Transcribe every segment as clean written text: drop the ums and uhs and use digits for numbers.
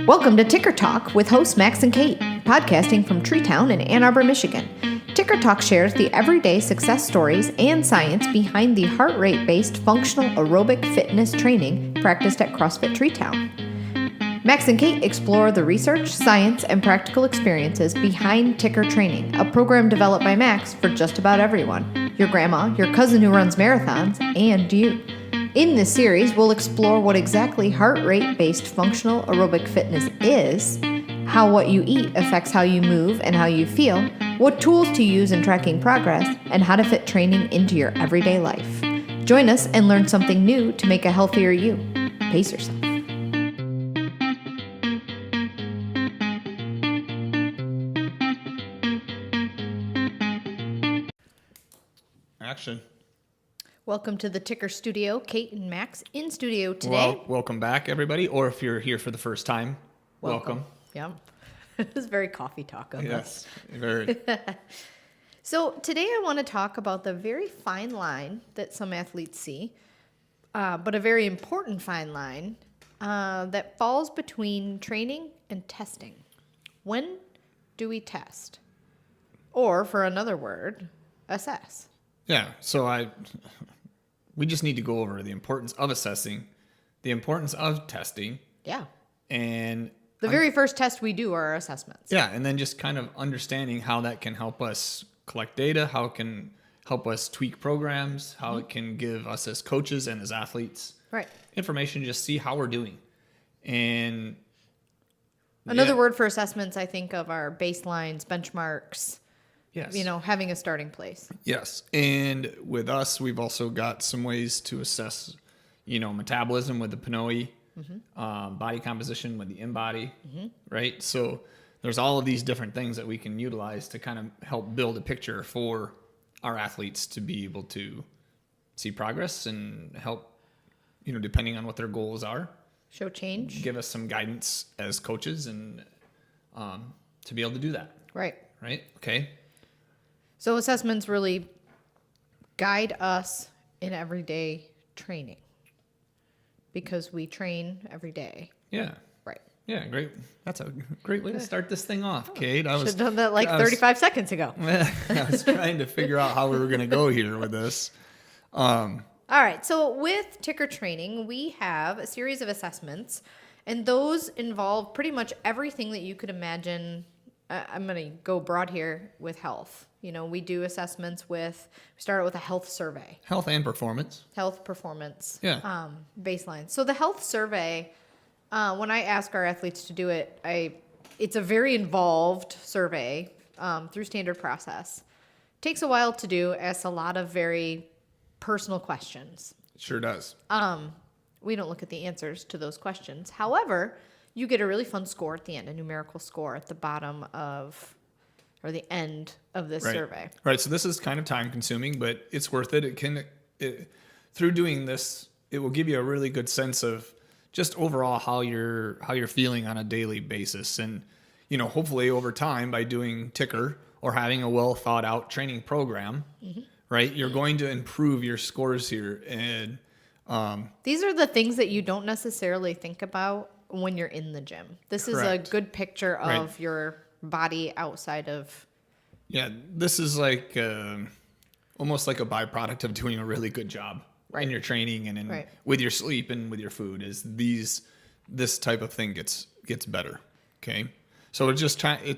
Welcome to Ticker Talk with hosts Max and Kate, podcasting from Treetown in Ann Arbor, Michigan. Ticker Talk shares the everyday success stories and science behind the heart rate-based functional aerobic fitness training practiced at CrossFit Treetown. Max and Kate explore the research, science, and practical experiences behind Ticker Training, a program developed by Max for just about everyone. Your grandma, your cousin who runs marathons, and you. In this series, we'll explore what exactly heart rate-based functional aerobic fitness is, how what you eat affects how you move and how you feel, what tools to use in tracking progress, and how to fit training into your everyday life. Join us and learn something new to make a healthier you. Pace yourself. Action. Welcome to the Ticker Studio. Kate and Max in studio today. Welcome back, everybody. Or if you're here for the first time, welcome. Yeah. It was very coffee talk on Yes, very. So today I want to talk about the very fine line that some athletes see, but a very important fine line that falls between training and testing. When do we test? Or, for another word, assess. Yeah, so we just need to go over the importance of assessing, the importance of testing. Yeah. And the very first test we do are our assessments. Yeah, and then just kind of understanding how that can help us collect data, how it can help us tweak programs, how it can give us as coaches and as athletes information, just see how we're doing. And another word for assessments, I think, of our baselines, benchmarks. Yes. Having a starting place. Yes. And with us, we've also got some ways to assess, metabolism with the PNOE, body composition with the InBody, right? So there's all of these different things that we can utilize to kind of help build a picture for our athletes to be able to see progress and help, depending on what their goals are. Show change. Give us some guidance as coaches and to be able to do that. Right. Right? Okay. So assessments really guide us in everyday training because we train every day. Yeah. Right. Yeah, great. That's a great way to start this thing off, Kate. I should have done that 35 seconds ago. I was trying to figure out how we were going to go here with this. All right. So with Ticker Training, we have a series of assessments, and those involve pretty much everything that you could imagine. I'm going to go broad here with health. We do assessments we start out with a health survey. Health and performance. Health performance. Yeah. Baseline. So the health survey, when I ask our athletes to do it, it's a very involved survey through standard process. Takes a while to do, asks a lot of very personal questions. It sure does. We don't look at the answers to those questions. However, you get a really fun score at the end, a numerical score at the bottom of, or the end of this survey. Right. So this is kind of time consuming, but it's worth it. Through doing this, it will give you a really good sense of just overall how you're feeling on a daily basis. And, hopefully over time by doing Ticker or having a well thought out training program, right, you're going to improve your scores here. And these are the things that you don't necessarily think about when you're in the gym. This is a good picture of your body outside of. Yeah, this is like almost like a byproduct of doing a really good job in your training and with your sleep and with your food. This type of thing gets better. Okay, so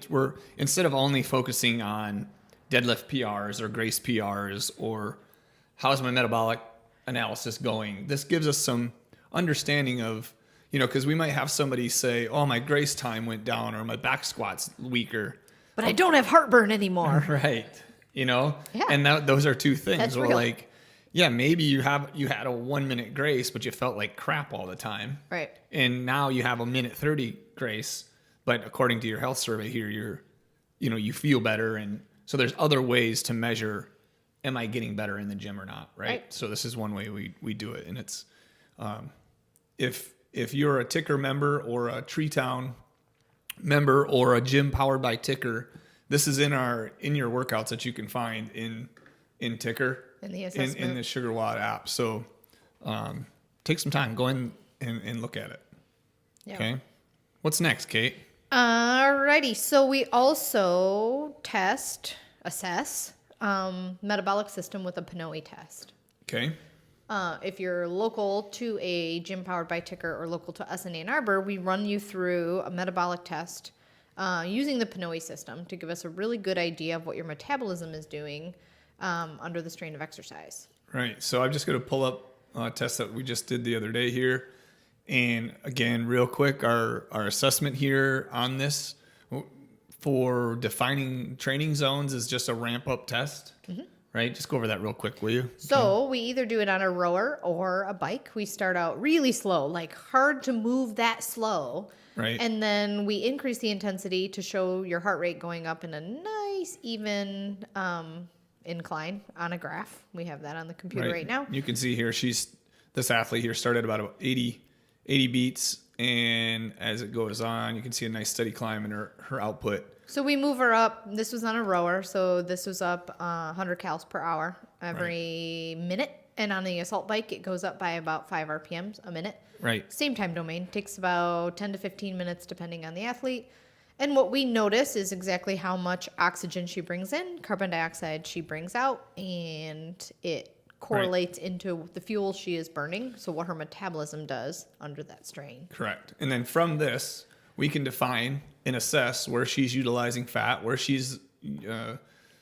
we're instead of only focusing on deadlift PRs or Grace PRs or how's my metabolic analysis going. This gives us some understanding of. Because we might have somebody say, oh, my Grace time went down or my back squat's weaker. But I don't have heartburn anymore. Right. Yeah. And those are two things. That's where real. Maybe you had a 1 minute Grace, but you felt like crap all the time. Right. And now you have a minute 30 Grace, but according to your health survey here, you feel better. And so there's other ways to measure, am I getting better in the gym or not? Right. So this is one way we do it. And it's, if you're a Ticker member or a Treetown member or a gym powered by Ticker, this is in your workouts that you can find in Ticker in the assessment in the SugarWOD app. So take some time, go in and look at it. Yeah. Okay. What's next, Kate? Alrighty. So we also assess metabolic system with a Pnoe test. Okay. If you're local to a gym powered by Ticker or local to us in Ann Arbor, we run you through a metabolic test using the Pnoe system to give us a really good idea of what your metabolism is doing under the strain of exercise. Right. So I'm just going to pull up a test that we just did the other day here. And again, real quick, our assessment here on this for defining training zones is just a ramp up test. Mm-hmm. Right? Just go over that real quick, will you? So we either do it on a rower or a bike. We start out really slow, like hard to move that slow. Right. And then we increase the intensity to show your heart rate going up in a nice, even incline on a graph. We have that on the computer right now. You can see here, this athlete here started about 80 beats. And as it goes on, you can see a nice steady climb in her output. So we move her up. This was on a rower, so this was up 100 cals per hour every minute. And on the assault bike, it goes up by about 5 RPMs a minute. Right. Same time domain. Takes about 10 to 15 minutes depending on the athlete. And what we notice is exactly how much oxygen she brings in, carbon dioxide she brings out, and it correlates into the fuel she is burning, so what her metabolism does under that strain. Correct. And then from this, we can define and assess where she's utilizing fat, where she's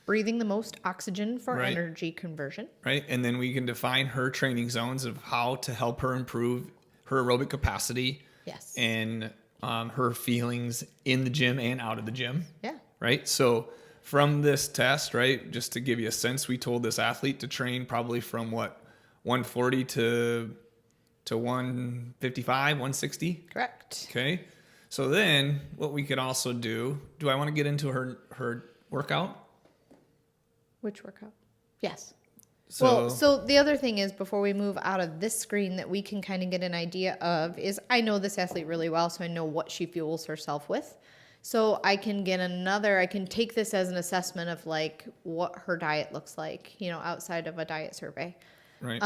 breathing the most oxygen for energy conversion. Right. And then we can define her training zones of how to help her improve her aerobic capacity. Yes. And her feelings in the gym and out of the gym. Yeah. Right. So from this test, right, just to give you a sense, we told this athlete to train probably from 140 to 155, 160. Correct. Okay. So then what we could also do I want to get into her workout? Which workout? Yes. So the other thing is, before we move out of this screen, that we can kind of get an idea of is, I know this athlete really well, so I know what she fuels herself with. So I can take this as an assessment of like what her diet looks like, outside of a diet survey. Right.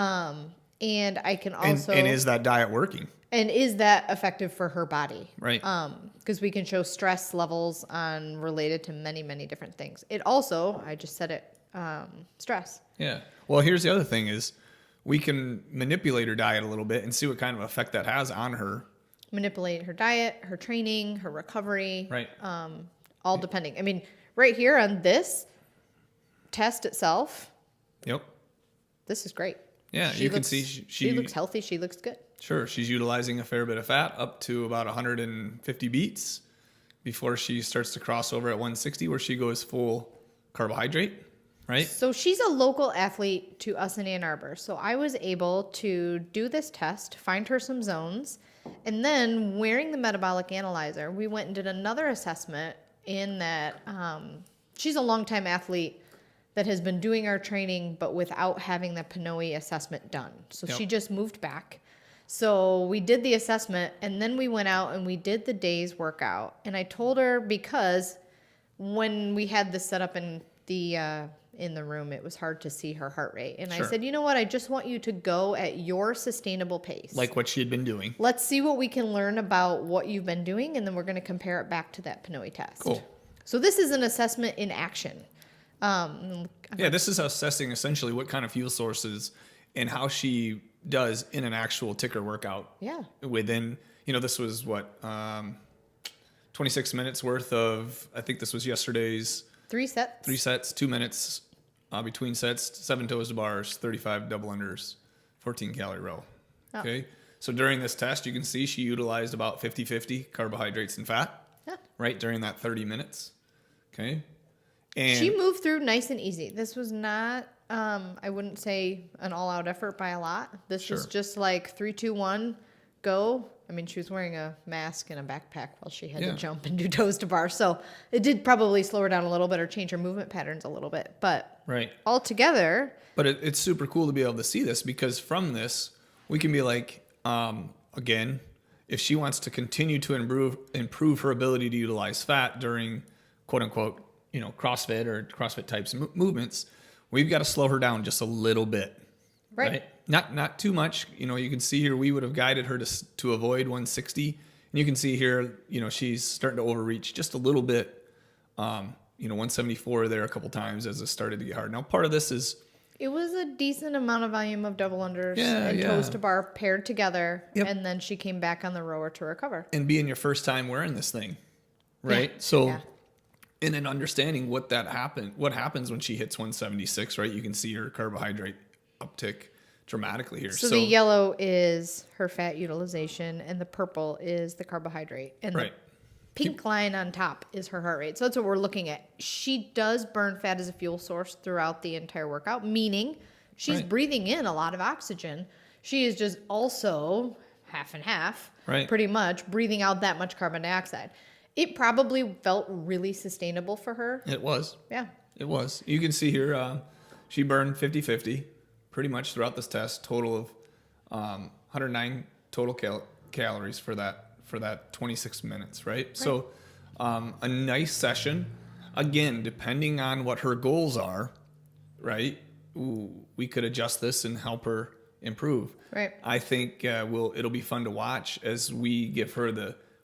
And I can also... And is that diet working? And is that effective for her body? Right. Because we can show stress levels related to many, many different things. It also, I just said it, stress. Yeah. Well, here's the other thing is we can manipulate her diet a little bit and see what kind of effect that has on her. Manipulate her diet, her training, her recovery. Right. All depending. I mean, right here on this test itself. Yep. This is great. Yeah, can see she looks healthy. She looks good. Sure. She's utilizing a fair bit of fat, up to about 150 beats before she starts to cross over at 160, where she goes full carbohydrate. Right. So she's a local athlete to us in Ann Arbor. So I was able to do this test, find her some zones, and then wearing the metabolic analyzer, we went and did another assessment in that she's a longtime athlete that has been doing our training, but without having the Pnoe assessment done. So She just moved back. So we did the assessment, and then we went out and we did the day's workout. And I told her, because when we had this set up in the room, it was hard to see her heart rate. And Sure. I said, you know what? I just want you to go at your sustainable pace. Like what she had been doing. Let's see what we can learn about what you've been doing, and then we're going to compare it back to that Pnoe test. Cool. So this is an assessment in action. This is assessing essentially what kind of fuel sources and how she does in an actual Ticker workout. Yeah. Within, this was 26 minutes worth of, I think this was yesterday's. 3 sets. 3 sets, 2 minutes between sets, 7 toes to bars, 35 double unders, 14 calorie row. Oh. Okay. So during this test, you can see she utilized about 50-50 carbohydrates and fat. Yeah. Right during that 30 minutes. Okay. And she moved through nice and easy. This was not, I wouldn't say an all-out effort by a lot. This was just like 3, 2, 1, go. I mean, she was wearing a mask and a backpack while she had to jump and do toes to bar. So it did probably slow her down a little bit or change her movement patterns a little bit. But altogether. But it's super cool to be able to see this, because from this, we can be like, again, if she wants to continue to improve her ability to utilize fat during quote unquote, CrossFit or CrossFit types movements, we've got to slow her down just a little bit. Right. Not too much. You can see here we would have guided her to avoid 160 And you can see here, she's starting to overreach just a little bit. 174 there a couple times as it started to get hard. Now, part of this is... It was a decent amount of volume of double unders and toes to bar paired together. Yep. And then she came back on the rower to recover. And being your first time wearing this thing, right? Yeah. So in an understanding what happens when she hits 176, right? You can see her carbohydrate uptick dramatically here. So the yellow is her fat utilization and the purple is the carbohydrate. And the pink line on top is her heart rate. So that's what we're looking at. She does burn fat as a fuel source throughout the entire workout, meaning she's breathing in a lot of oxygen. She is just also half and half, pretty much, breathing out that much carbon dioxide. It probably felt really sustainable for her. It was. Yeah. It was. You can see here, she burned 50-50 pretty much throughout this test, total of 109 total calories for that 26 minutes, right? So a nice session. Again, depending on what her goals are, right? We could adjust this and help her improve. Right. I think it'll be fun to watch as we give her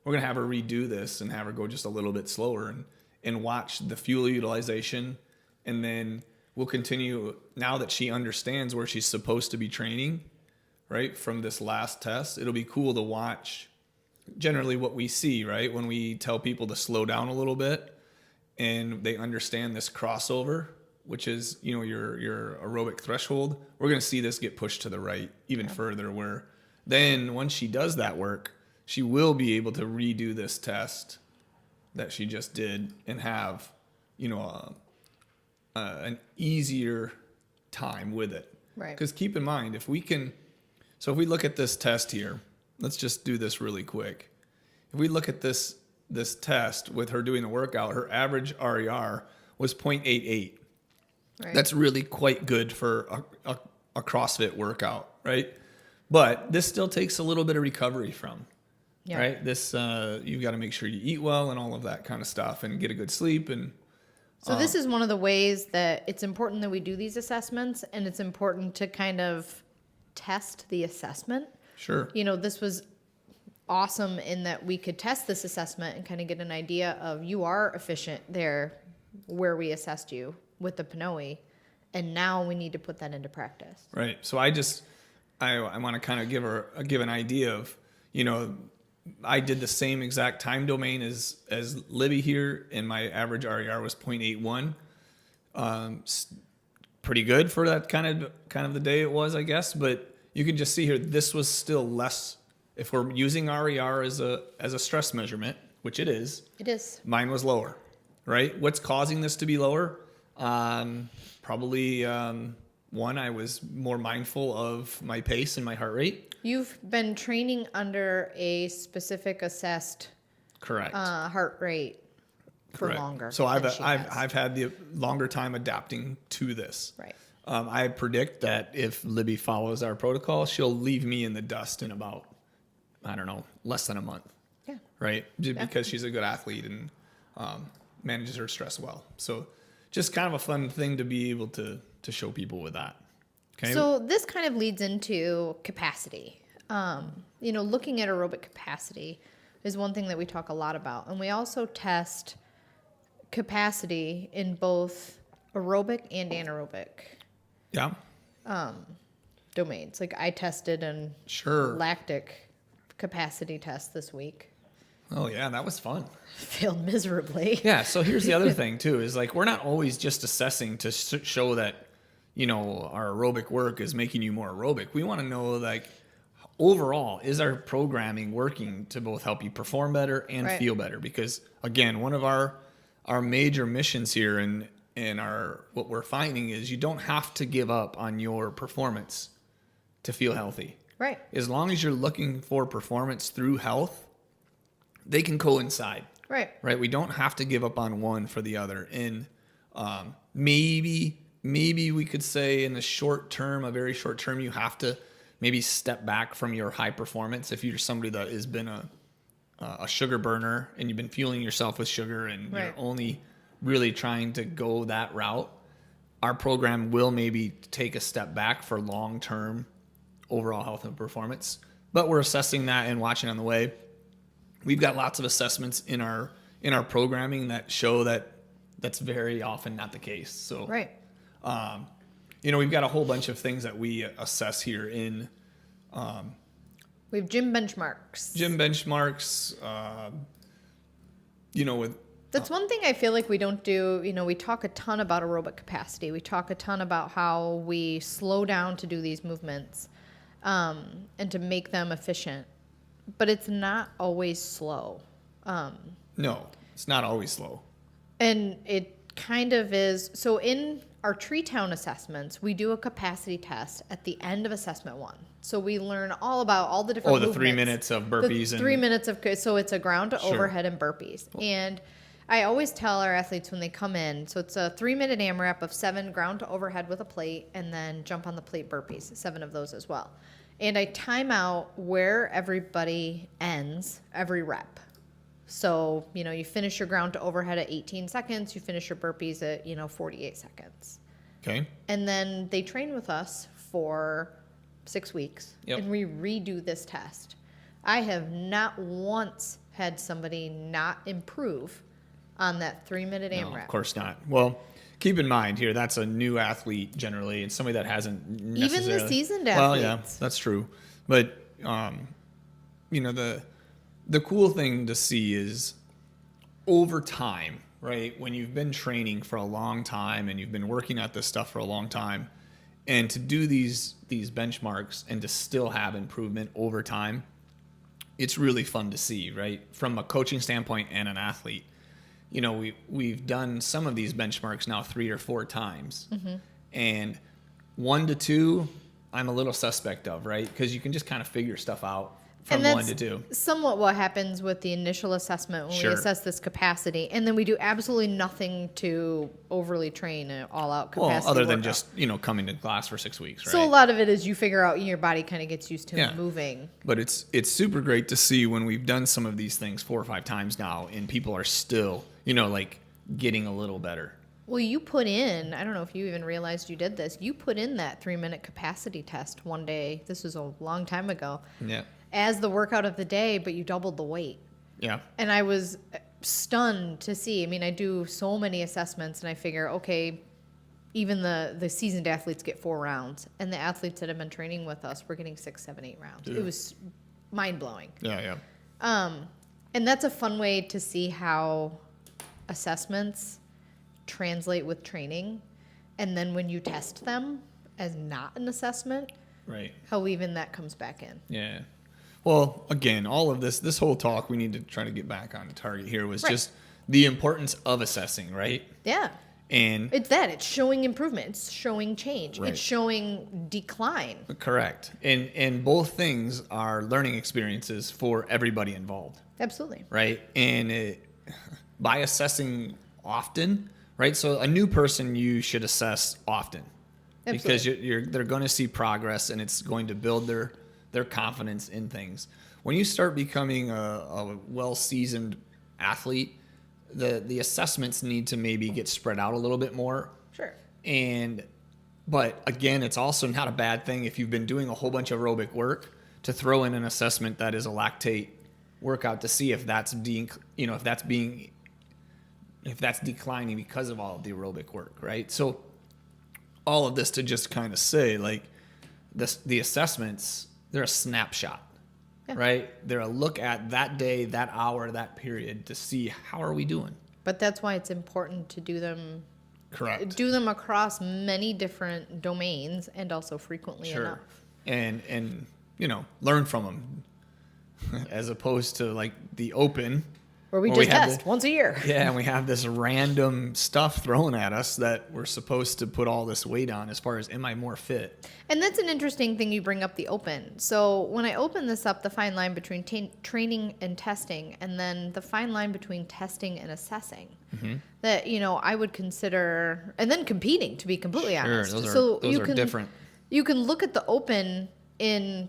we're going to have her redo this and have her go just a little bit slower and watch the fuel utilization. And then we'll continue, now that she understands where she's supposed to be training, right, from this last test, it'll be cool to watch generally what we see, right, when we tell people to slow down a little bit and they understand this crossover, which is, your aerobic threshold. We're going to see this get pushed to the right even further, where then once she does that work, she will be able to redo this test that she just did and have, an easier time with it. Right. Because keep in mind, if we look at this test here, let's just do this really quick. If we look at this test with her doing the workout, her average RER was 0.88. Right. That's really quite good for a CrossFit workout, right? But this still takes a little bit of recovery from. Yeah. Right. This you've got to make sure you eat well and all of that kind of stuff and get a good sleep. And so this is one of the ways that it's important that we do these assessments, and it's important to kind of test the assessment. Sure. This was awesome in that we could test this assessment and kind of get an idea of you are efficient there where we assessed you with the Pnoe, and now we need to put that into practice. Right. So I want to kind of give an idea of, I did the same exact time domain as Libby here, and my average RER was 0.81. Pretty good for that kind of the day it was, I guess. But you can just see here, this was still less. If we're using RER as a stress measurement, which it is. It is. Mine was lower, right? What's causing this to be lower? Probably one, I was more mindful of my pace and my heart rate. You've been training under a specific assessed heart rate for longer. So I've had the longer time adapting to this. Right. I predict that if Libby follows our protocol, she'll leave me in the dust in about, less than a month. Yeah. Right. Because she's a good athlete and manages her stress well. So just kind of a fun thing to be able to show people with that. Okay. So this kind of leads into capacity. Looking at aerobic capacity is one thing that we talk a lot about. And we also test capacity in both aerobic and anaerobic domains. Like I tested an lactic capacity test this week. Oh yeah, that was fun. Failed miserably. Yeah, so here's the other thing too, is like we're not always just assessing to show that, our aerobic work is making you more aerobic. We want to know, like, overall, is our programming working to both help you perform better and feel better? Because again, one of our major missions here and what we're finding is you don't have to give up on your performance to feel healthy. Right. As long as you're looking for performance through health, they can coincide. Right. Right. We don't have to give up on one for the other. And maybe we could say in the short term, a very short term, you have to maybe step back from your high performance. If you're somebody that has been a sugar burner and you've been fueling yourself with sugar and you're only really trying to go that route, our program will maybe take a step back for long-term overall health and performance. But we're assessing that and watching on the way. we've got lots of assessments in our programming that show that that's very often not the case. So, right. We've got a whole bunch of things that we assess here in. We have gym benchmarks. With. That's one thing I feel like we don't do. We talk a ton about aerobic capacity. We talk a ton about how we slow down to do these movements and to make them efficient. But it's not always slow. No, it's not always slow. And it kind of is. So in our Tree Town assessments, we do a capacity test at the end of assessment 1. So we learn all about all the different movements. 3 minutes of burpees. 3 minutes of, so it's a ground to overhead and burpees. And I always tell our athletes when they come in, so it's a 3-minute AMRAP of 7 ground to overhead with a plate, and then jump on the plate burpees, 7 of those as well. And I time out where everybody ends every rep. So, you finish your ground to overhead at 18 seconds, you finish your burpees at, 48 seconds. Okay. And then they train with us for 6 weeks, and we redo this test. I have not once had somebody not improve on that 3-minute AMRAP. No, of course not. Well, keep in mind here, that's a new athlete generally, and somebody that hasn't necessarily. Even the seasoned athletes. Well, yeah, that's true. But, the cool thing to see is over time, right? When you've been training for a long time and you've been working at this stuff for a long time, and to do these benchmarks and to still have improvement over time, it's really fun to see, right? From a coaching standpoint and an athlete. We've done some of these benchmarks now 3 or 4 times. Mm-hmm. And 1 to 2, I'm a little suspect of, right? Because you can just kind of figure stuff out from 1 to 2. Somewhat what happens with the initial assessment when we assess this capacity. And then we do absolutely nothing to overly train an all-out capacity Well, other than workout. just, coming to class for 6 weeks, right? So a lot of it is you figure out your body kind of gets used to moving. But it's super great to see when we've done some of these things 4 or 5 times now and people are still, getting a little better. Well, you put in, I don't know if you even realized you did this, you put in that 3-minute capacity test one day, this was a long time ago, as the workout of the day, but you doubled the weight. Yeah. And I was stunned to see. I mean, I do so many assessments, and I figure, okay, even the seasoned athletes get 4 rounds, and the athletes that have been training with us, we're getting 6, 7, 8 rounds. Yeah. It was mind-blowing. Yeah. And that's a fun way to see how assessments translate with training, and then when you test them as not an assessment, right, how even that comes back in. Yeah. Well, again, all of this whole talk, we need to try to get back on target here, was just the importance of assessing, right? Yeah. And it's showing improvement, it's showing change, it's showing decline. Correct. And both things are learning experiences for everybody involved. Absolutely. Right. And by assessing often, right? So a new person, you should assess often. Absolutely. Because they're going to see progress, and it's going to build their confidence in things. When you start becoming a well-seasoned athlete, the assessments need to maybe get spread out a little bit more. Sure. But again, it's also not a bad thing if you've been doing a whole bunch of aerobic work to throw in an assessment that is a lactate workout to see if that's declining because of all of the aerobic work, right? So all of this to just kind of say, the assessments, they're a snapshot, right? They're a look at that day, that hour, that period to see how are we doing. But that's why it's important to do them. Correct. Do them across many different domains and also frequently enough. And learn from them as opposed to the open. Where we just test once a year. Yeah, and we have this random stuff thrown at us that we're supposed to put all this weight on as far as am I more fit? And that's an interesting thing you bring up, the open. So when I open this up, the fine line between training and testing, and then the fine line between testing and assessing, that, I would consider, and then competing, to be completely honest. Those are different. You can look at the open in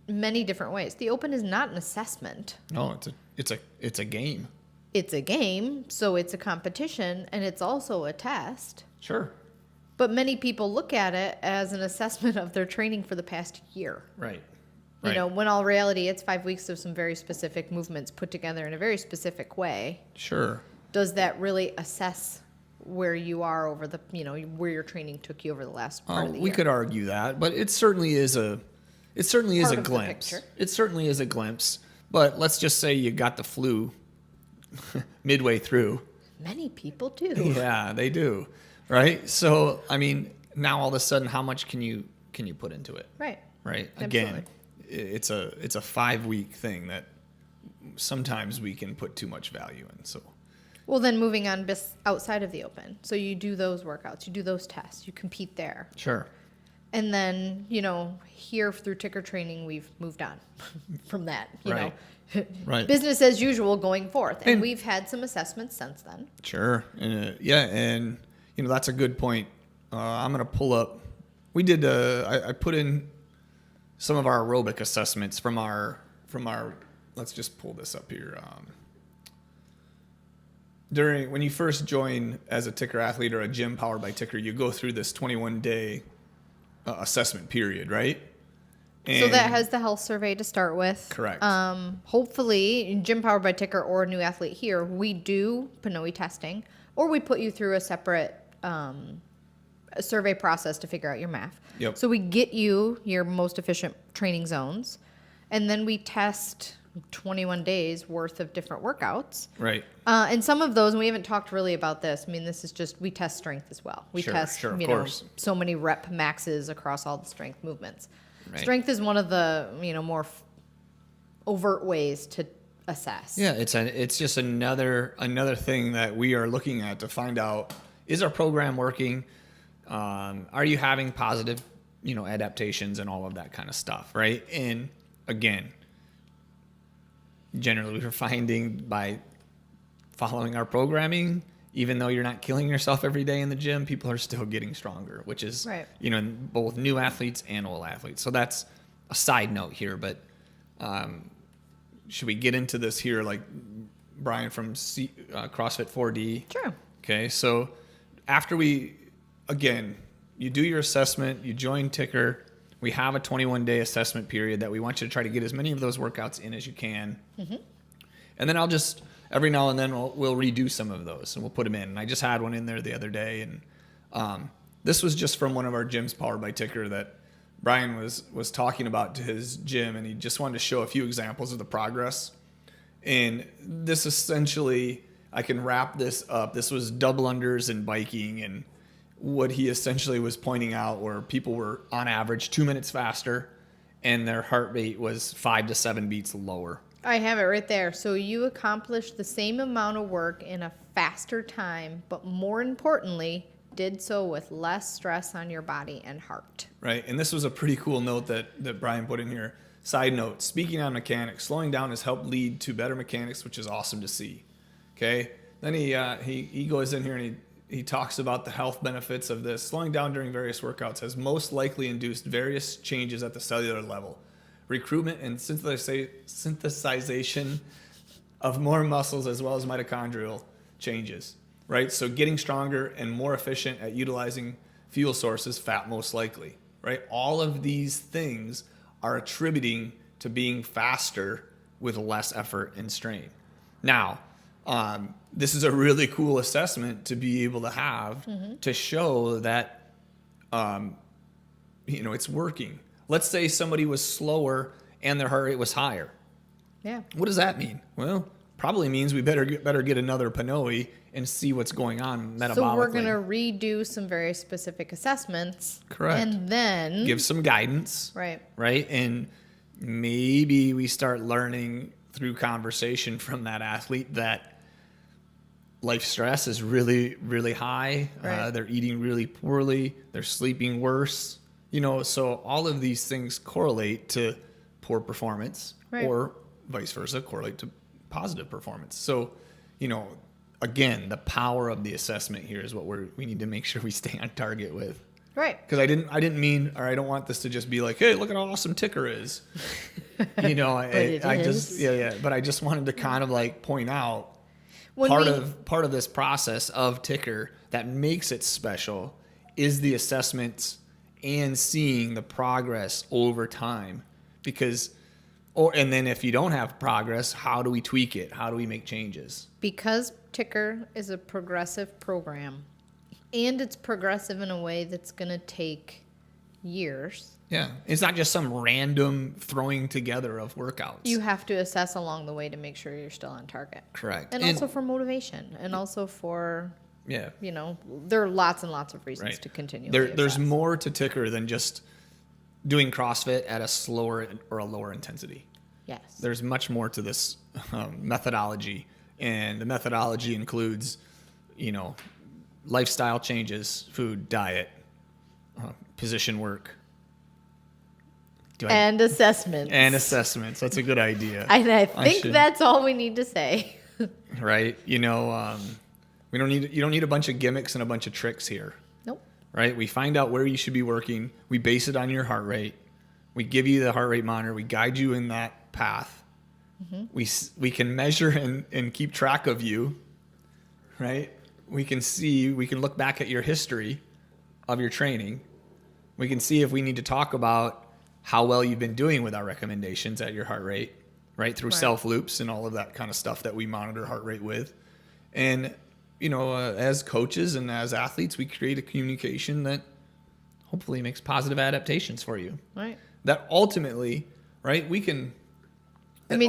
many different ways. The open is not an assessment. No, it's a game. It's a game, so it's a competition, and it's also a test. Sure. But many people look at it as an assessment of their training for the past year. Right. You know, when all reality, it's 5 weeks of some very specific movements put together in a very specific way. Sure. Does that really assess where you are over the, you know, where your training took you over the last part of the year? We could argue that, but it certainly is a glimpse. It certainly is a glimpse. But let's just say you got the flu midway through. Many people do. Yeah, they do. Right? So, I mean, now all of a sudden, how much can you put into it? Right. Right. Absolutely. Again, it's a 5-week thing that sometimes we can put too much value in. So. Well, then moving on outside of the open. So you do those workouts, you do those tests, you compete there. Sure. And then, you know, here through ticker training, we've moved on from that, you know. Right. Business as usual going forth. And we've had some assessments since then. Sure. Yeah. And, you know, that's a good point. I'm going to pull up. We did, I put in some of our aerobic assessments from our, let's just pull this up here. When you first join as a ticker athlete or a gym powered by ticker, you go through this 21-day assessment period, right? And so that has the health survey to start with. Correct. Hopefully, gym powered by ticker or new athlete here, we do PNOE testing, or we put you through a separate survey process to figure out your math. Yep. So we get you your most efficient training zones, and then we test 21 days worth of different workouts. Right. And some of those, and we haven't talked really about this. I mean, this is just, we test strength as well. We test, of you course. know, so many rep maxes across all the strength movements. Right. Strength is one of the, you know, more overt ways to assess. Yeah, it's just another thing that we are looking at to find out, is our program working? Are you having positive, you know, adaptations and all of that kind of stuff, right? And again, generally we're finding by following our programming, even though you're not killing yourself every day in the gym, people are still getting stronger, which is, right, you know, both new athletes and old athletes. So that's a side note here, but should we get into this here, like Brian from CrossFit 4D? Sure. Okay, so after you do your assessment, you join Ticker. We have a 21-day assessment period that we want you to try to get as many of those workouts in as you can. Mm-hmm. And then I'll just, every now and then, we'll redo some of those and we'll put them in. And I just had one in there the other day. And this was just from one of our gyms powered by Ticker that Brian was talking about to his gym. And he just wanted to show a few examples of the progress. And this essentially, I can wrap this up. This was double unders in biking, and what he essentially was pointing out were people were on average 2 minutes faster and their heart rate was 5 to 7 beats lower. I have it right there. So you accomplished the same amount of work in a faster time, but more importantly, did so with less stress on your body and heart. Right. And this was a pretty cool note that Brian put in here. Side note, speaking on mechanics, slowing down has helped lead to better mechanics, which is awesome to see. Okay. Then he goes in here and he talks about the health benefits of this. Slowing down during various workouts has most likely induced various changes at the cellular level. Recruitment and synthesization of more muscles as well as mitochondrial changes, right? So getting stronger and more efficient at utilizing fuel sources, fat most likely, right? All of these things are attributing to being faster with less effort and strain. Now, this is a really cool assessment to be able to have to show that, it's working. Let's say somebody was slower and their heart rate was higher. Yeah. What does that mean? Well, probably means we better get another PNOE and see what's going on metabolically. So we're going to redo some very specific assessments. Correct. And then give some guidance. Right. Right. And maybe we start learning through conversation from that athlete that life stress is really, really high. Right. They're eating really poorly. They're sleeping worse. So all of these things correlate to poor performance, right, or vice versa, correlate to positive performance. So, again, the power of the assessment here is what we need to make sure we stay on target with. Right. Because I didn't mean, or I don't want this to just be like, hey, look at how awesome Ticker is. But I just wanted to kind of like point out part of this process of Ticker that makes it special is the assessments and seeing the progress over time. And then if you don't have progress, how do we tweak it? How do we make changes? Because Ticker is a progressive program, and it's progressive in a way that's going to take years. Yeah. It's not just some random throwing together of workouts. You have to assess along the way to make sure you're still on target. Correct. And also for motivation, and also for, yeah, there are lots and lots of reasons to continue. There's more to Ticker than just doing CrossFit at a slower or a lower intensity. Yes. There's much more to this methodology, and the methodology includes, lifestyle changes, food, diet, position work. And assessments. And assessments. That's a good idea. And I think that's all we need to say. Right? You don't need a bunch of gimmicks and a bunch of tricks here. Nope. Right? We find out where you should be working. We base it on your heart rate. We give you the heart rate monitor. We guide you in that path. Mm-hmm. We can measure and keep track of you. Right? We can look back at your history of your training. We can see if we need to talk about how well you've been doing with our recommendations at your heart rate, right? Through self loops and all of that kind of stuff that we monitor heart rate with. And, as coaches and as athletes, we create a communication that hopefully makes positive adaptations for you. Right. That ultimately, right, we can...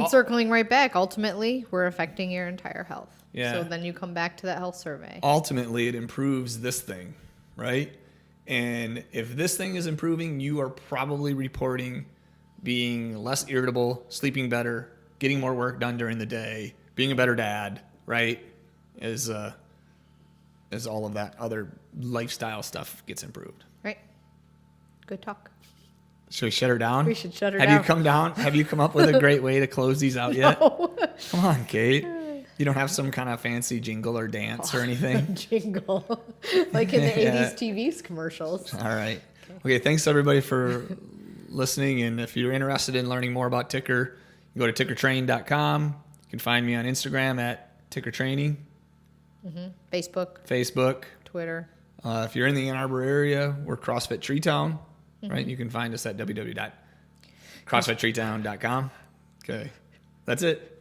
circling right back, ultimately, we're affecting your entire health. Yeah. So then you come back to that health survey. Ultimately, it improves this thing, right? And if this thing is improving, you are probably reporting being less irritable, sleeping better, getting more work done during the day, being a better dad, right? As all of that other lifestyle stuff gets improved. Right. Good talk. Should we shut her down? We should shut her down. Have you come up with a great way to close these out yet? No. Come on, Kate. You don't have some kind of fancy jingle or dance or anything? Jingle. Like in the 80s TV commercials. All right. Okay, thanks everybody for listening. And if you're interested in learning more about Ticker, you go to tickertrain.com. You can find me on Instagram at tickertraining. Mm-hmm. Facebook. Twitter. If you're in the Ann Arbor area, we're CrossFit Treetown, right? You can find us at www.crossfittreetown.com. Okay, that's it.